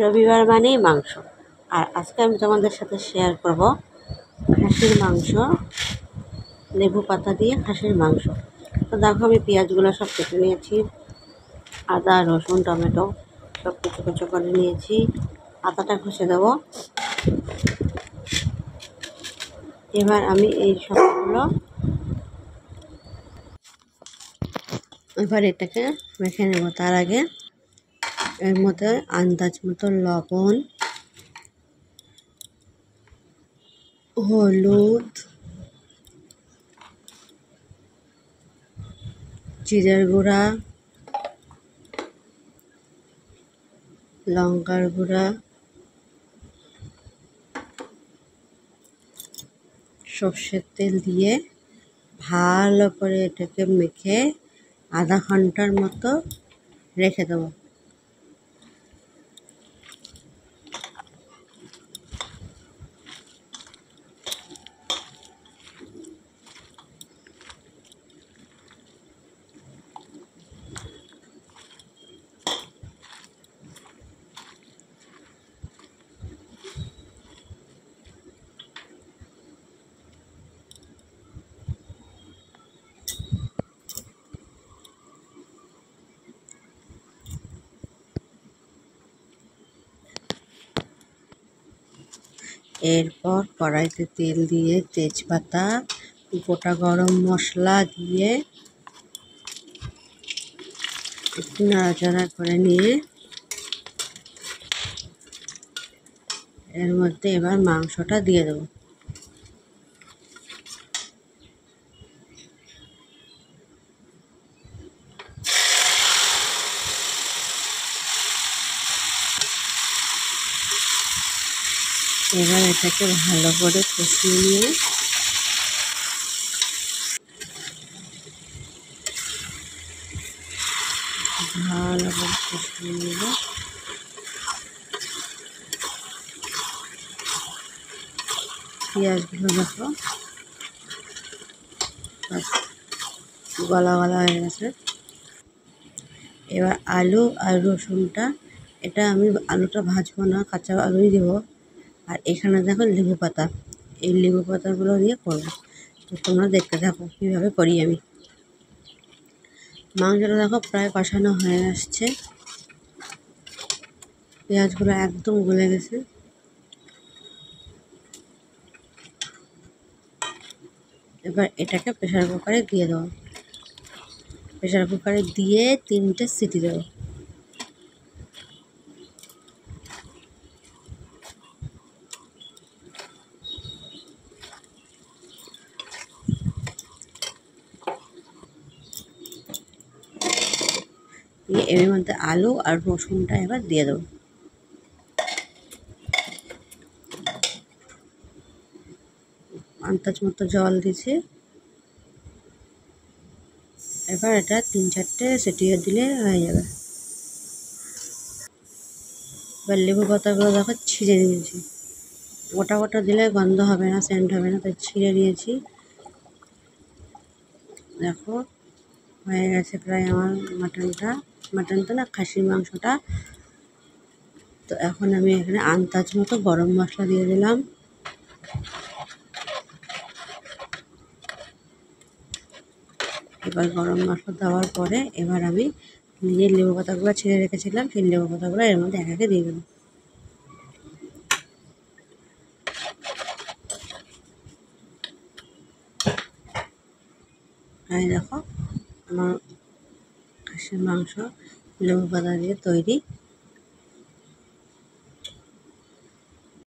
রবিবার মানেই মাংস। আর আজকে আমি তোমাদের সাথে শেয়ার করব খাসির মাংস, লেবু পাতা দিয়ে খাসির মাংস। তো দেখো আমি পেঁয়াজগুলো সব কেটে নিয়েছি, আদা রসুন টমেটো সব কুচো কুচো করে নিয়েছি। আদাটা ঘষে দেবো। এবার আমি এই সবগুলো এটাকে মেখে নেব। তার আগে এর মধ্যে আন্দাজ মতো লবণ, হলুদ, জিরার গুঁড়া, লঙ্কার গুঁড়া, সর্ষের তেল দিয়ে ভালো করে এটাকে মেখে আধা ঘন্টার মতো রেখে দেবো। এরপর কড়াইতে তেল দিয়ে তেজপাতা, গোটা গরম মশলা দিয়ে একটু নাড়াচাড়া করে নিয়ে এর মধ্যে এবার মাংসটা দিয়ে দেবো। এবার এটাকে ভালো করে কষিয়ে নিয়ে ভালো করে কষিয়ে নেব। পেঁয়াজগুলো দেখো গলা গলা হয়ে গেছে। এবার আলু আর রসুনটা, এটা আমি আলুটা ভাজবো না, কাঁচা আলুই দেবো। আর এখানে দেখো লেবু পাতা, এই লেবু পাতাগুলো দিয়ে করবো। তো তোমরা দেখতে থাকো কীভাবে করি আমি। মাংসটা দেখো প্রায় কষানো হয়ে আসছে, পেঁয়াজগুলো একদম গলে গেছে। এবার এটাকে প্রেসার কুকারে দিয়ে দেবো। প্রেসার কুকারে দিয়ে 3টে সিটি দেবো। দিয়ে এর মধ্যে আলু আর রসুনটা এবার দিয়ে দেবো। আন্দাজ মতো জল দিয়েছি। এবার এটা 3-4টে সিটি দিলে হয়ে যাবে। এবার লেবু পাতাগুলো দেখো ছিঁড়ে নিয়েছি, গোটা গোটা দিলে গন্ধ হবে না, সেন্ট হবে না, তাই ছিঁড়ে নিয়েছি। দেখো হয়ে গেছে প্রায় আমার মাটনটা না, খাসির মাংসটা। তো এখন আমি এখানে আন্দাজ মতো গরম মশলা দিয়ে দিলাম। এবার গরম মশলা দেওয়ার পরে এবার আমি নিজের লেবু পাতাগুলো ছিঁড়ে রেখেছিলাম, সেই লেবু পাতাগুলো এর মধ্যে এক একে দিয়ে দিলাম। এই দেখো আমার খাসির মাংস লেবু পাতা দিয়ে তৈরি।